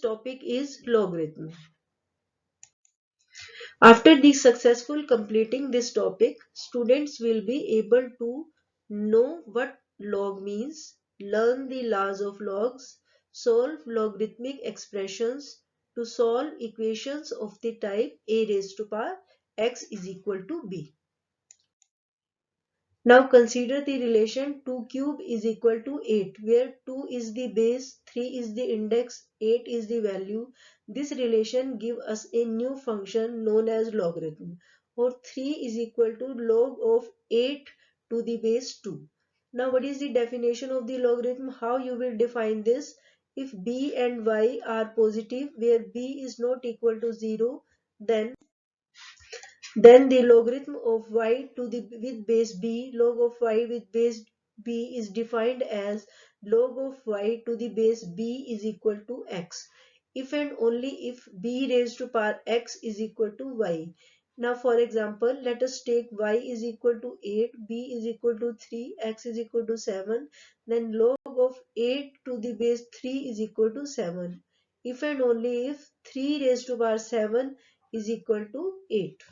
topic is logarithm. After the successful completing this topic, students will be able to know what log means, learn the laws of logs, solve logarithmic expressions to solve equations of the type a raised to power x is equal to b. Now consider the relation 2 cube is equal to 8, where 2 is the base, 3 is the index, 8 is the value. This relation gives us a new function known as logarithm, or 3 is equal to log of 8 to the base 2. Now what is the definition of the logarithm? How you will define this? If b and y are positive, where b is not equal to 0, then the logarithm of y to the with base b, log of y with base b is defined as log of y to the base b is equal to x. If and only if b raised to power x is equal to y. Now for example, let us take y is equal to 8, b is equal to 3, x is equal to 7. Then log of 8 to the base 3 is equal to 7. If and only if 3 raised to power 7 is equal to 8.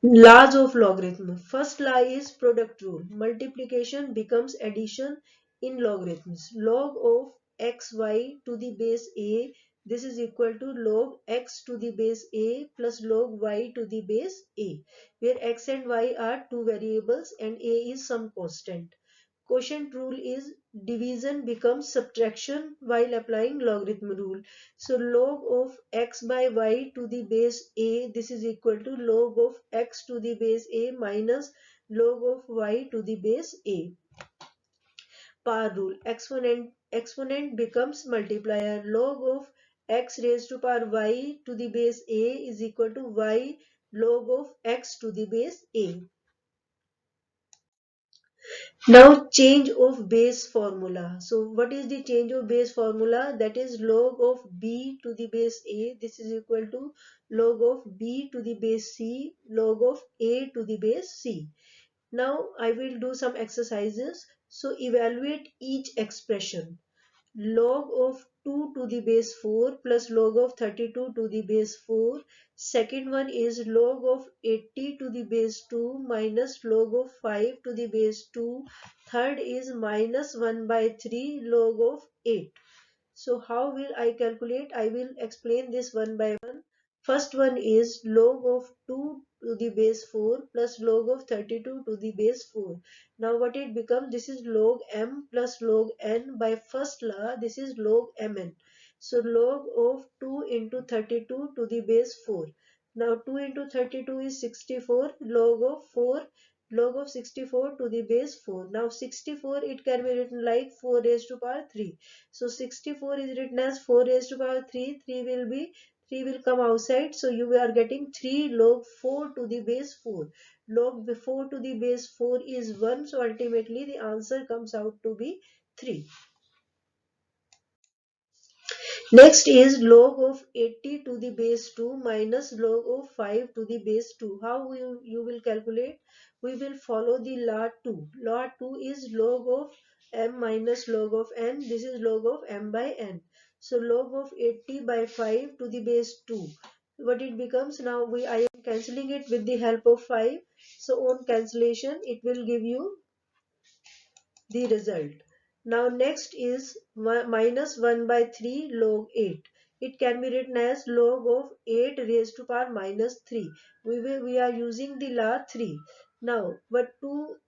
Laws of logarithm. First law is product rule. Multiplication becomes addition in logarithms. Log of xy to the base a, this is equal to log x to the base a plus log y to the base a, where x and y are two variables and a is some constant. Quotient rule is division becomes subtraction while applying logarithm rule. So log of x by y to the base a, this is equal to log of x to the base a minus log of y to the base a. Power rule. Exponent becomes multiplier. Log of x raised to power y to the base a is equal to y log of x to the base a. Now change of base formula. So what is the change of base formula? That is log of b to the base a. This is equal to log of b to the base c, log of a to the base c. Now I will do some exercises. So evaluate each expression. Log of 2 to the base 4 plus log of 32 to the base 4. Second one is log of 80 to the base 2 minus log of 5 to the base 2. Third is minus 1 by 3 log of 8. So how will I calculate? I will explain this one by one. First one is log of 2 to the base 4 plus log of 32 to the base 4. Now what it becomes? This is log m plus log n. By first law, this is log mn. So log of 2 into 32 to the base 4. Now 2 into 32 is 64. Log of 64 to the base 4. Now 64 it can be written like 4 raised to power 3. So 64 is written as 4 raised to power 3. 3 will come outside. So you are getting 3 log 4 to the base 4. Log 4 to the base 4 is 1. So ultimately the answer comes out to be 3. Next is log of 80 to the base 2 minus log of 5 to the base 2. How you will calculate? We will follow the law 2. Law 2 is log of m minus log of n. This is log of m by n. So log of 80 by 5 to the base 2. What it becomes now? I am cancelling it with the help of 5. So on cancellation it will give you the result. Now next is minus 1 by 3 log 8. It can be written as log of 8 raised to power minus 3. We are using the law 3. Now but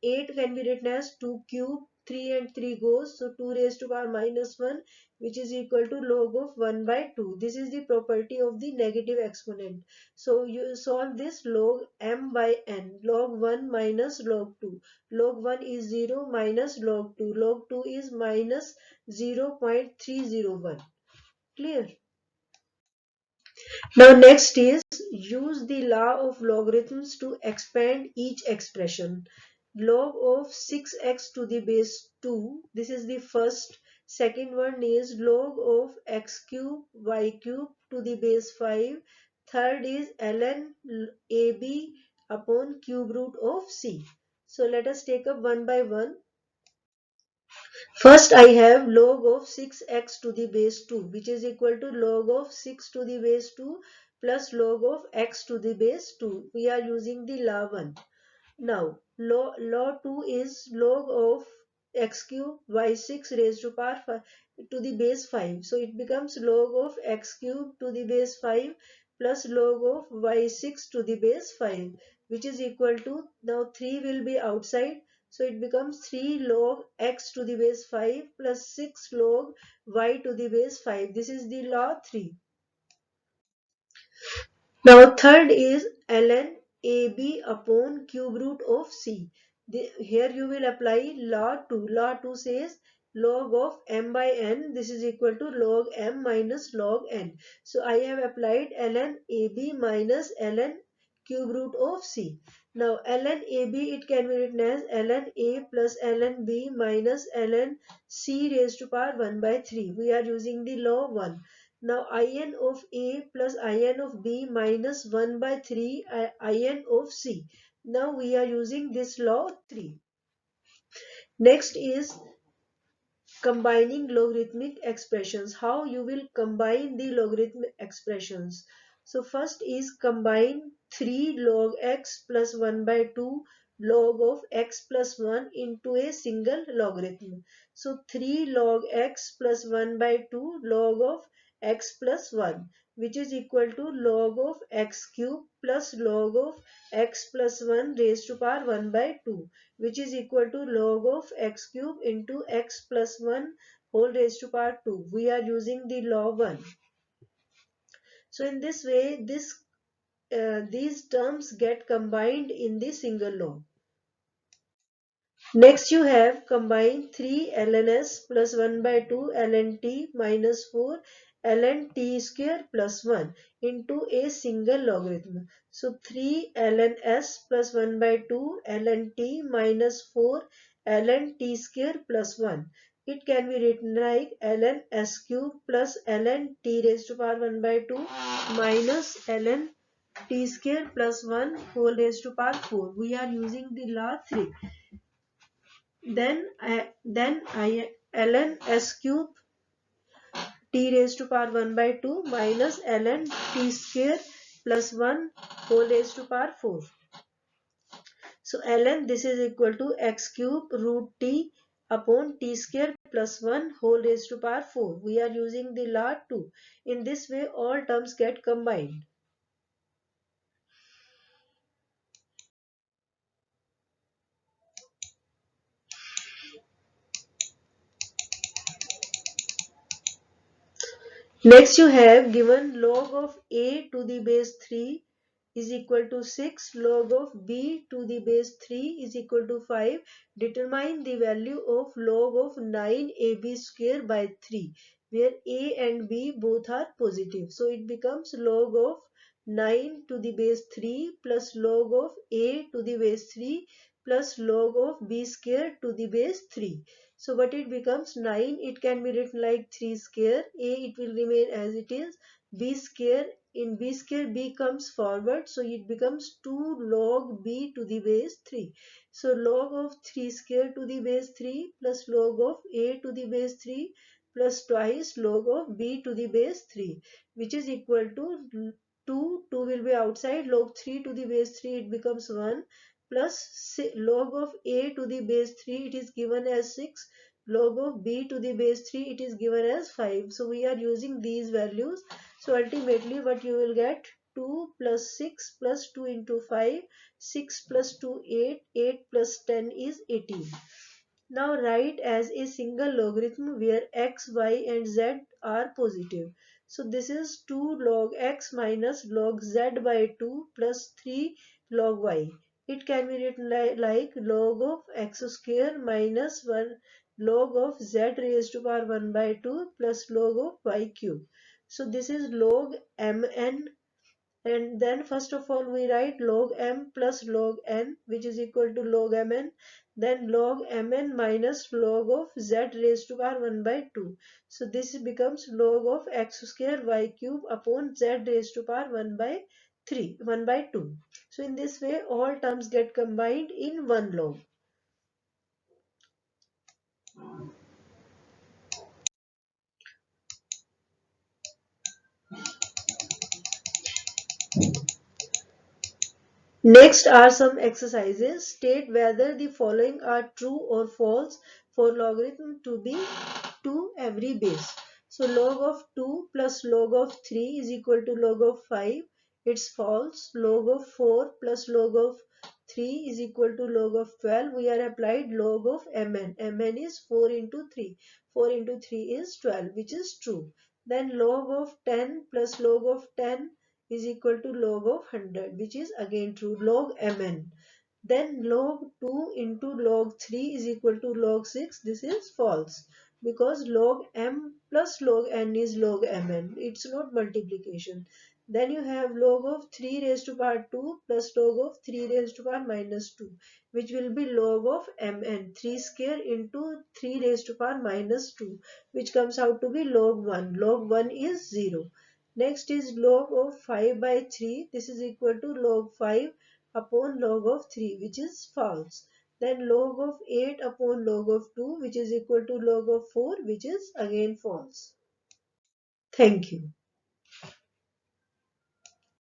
8 can be written as 2 cube. 3 and 3 goes, so 2 raised to power minus 1, which is equal to log of 1 by 2. This is the property of the negative exponent. So you solve this log m by n, log 1 minus log 2. Log 1 is 0 minus log 2. Log 2 is minus 0.301. Clear? Now next is use the law of logarithms to expand each expression. Log of 6x to the base 2. This is the first. Second one is log of x cube y cube to the base 5. Third is ln ab upon cube root of c. So let us take up one by one. First I have log of 6x to the base 2, which is equal to log of 6 to the base 2 plus log of x to the base 2. We are using the law 1. Now, law 2 is log of x cube y6 raised to power 5 to the base 5. So it becomes log of x cube to the base 5 plus log of y6 to the base 5, which is equal to, now 3 will be outside. So it becomes 3 log x to the base 5 plus 6 log y to the base 5. This is the law 3. Now third is ln AB upon cube root of C. Here you will apply law 2. Law 2 says log of m by n, this is equal to log m minus log n. So I have applied ln AB minus ln cube root of C. Now ln AB, it can be written as ln A plus ln B minus ln C raised to power 1 by 3. We are using the law 1. Now in of A plus in of B minus 1 by 3 in of C. Now we are using this law 3. Next is combining logarithmic expressions. How you will combine the logarithmic expressions? So first is combine 3 log x plus 1 by 2 log of x plus 1 into a single logarithm. So 3 log x plus 1 by 2 log of x plus 1, which is equal to log of x cube plus log of x plus 1 raised to power 1 by 2, which is equal to log of x cube into x plus 1 whole raised to power 2. We are using the law 1. So in this way, these terms get combined in the single law. Next you have combine 3 ln s plus 1 by 2 ln t minus 4 ln t square plus 1 into a single logarithm. So 3 ln s plus 1 by 2 ln t minus 4 ln t square plus 1. It can be written like ln s cube plus ln t raised to power 1 by 2 minus ln t square plus 1 whole raised to power 4. We are using the law 3. Then I ln s cube t raised to power 1 by 2 minus ln t square plus 1 whole raised to power 4. So ln, this is equal to x cube root t upon t square plus 1 whole raised to power 4. We are using the law 2. In this way all terms get combined. Next you have given log of a to the base 3 is equal to 6, log of b to the base 3 is equal to 5. Determine the value of log of 9ab square by 3, where a and b both are positive. So it becomes log of 9 to the base 3 plus log of a to the base 3 plus log of b square to the base 3. So but it becomes 9. It can be written like 3 square. A, it will remain as it is. B square, in b square b comes forward. So it becomes 2 log b to the base 3. So log of 3 square to the base 3 plus log of a to the base 3 plus twice log of b to the base 3, which is equal to 2. 2 will be outside. Log 3 to the base 3, it becomes 1 plus log of a to the base 3, it is given as 6. Log of b to the base 3, it is given as 5. So we are using these values. So ultimately what you will get, 2 plus 6 plus 2 into 5, 6 plus 2 8, 8 plus 10 is 18. Now write as a single logarithm where x, y and z are positive. So this is 2 log x minus log z by 2 plus 3 log y. It can be written like log of x square minus 1 log of z raised to power 1 by 2 plus log of y cube. So this is log mn, and then first of all we write log m plus log n, which is equal to log mn, then log mn minus log of z raised to power 1 by 2. So this becomes log of x square y cube upon z raised to power 1 by 3, 1 by 2. So in this way all terms get combined in one log. Next are some exercises. State whether the following are true or false for logarithm to be to every base. So log of 2 plus log of 3 is equal to log of 5. It's false. Log of 4 plus log of 3 is equal to log of 12. We are applied log of mn. Mn is 4 into 3. 4 into 3 is 12, which is true. Then log of 10 plus log of 10 is equal to log of 100, which is again true. Log mn. Then log 2 into log 3 is equal to log 6. This is false because log m plus log n is log mn. It's not multiplication. Then you have log of 3 raised to power 2 plus log of 3 raised to power minus 2, which will be log of mn. 3 square into 3 raised to power minus 2, which comes out to be log 1. Log 1 is 0. Next is log of 5 by 3. This is equal to log 5 upon log of 3, which is false. Then log of 8 upon log of 2, which is equal to log of 4, which is again false. Thank you.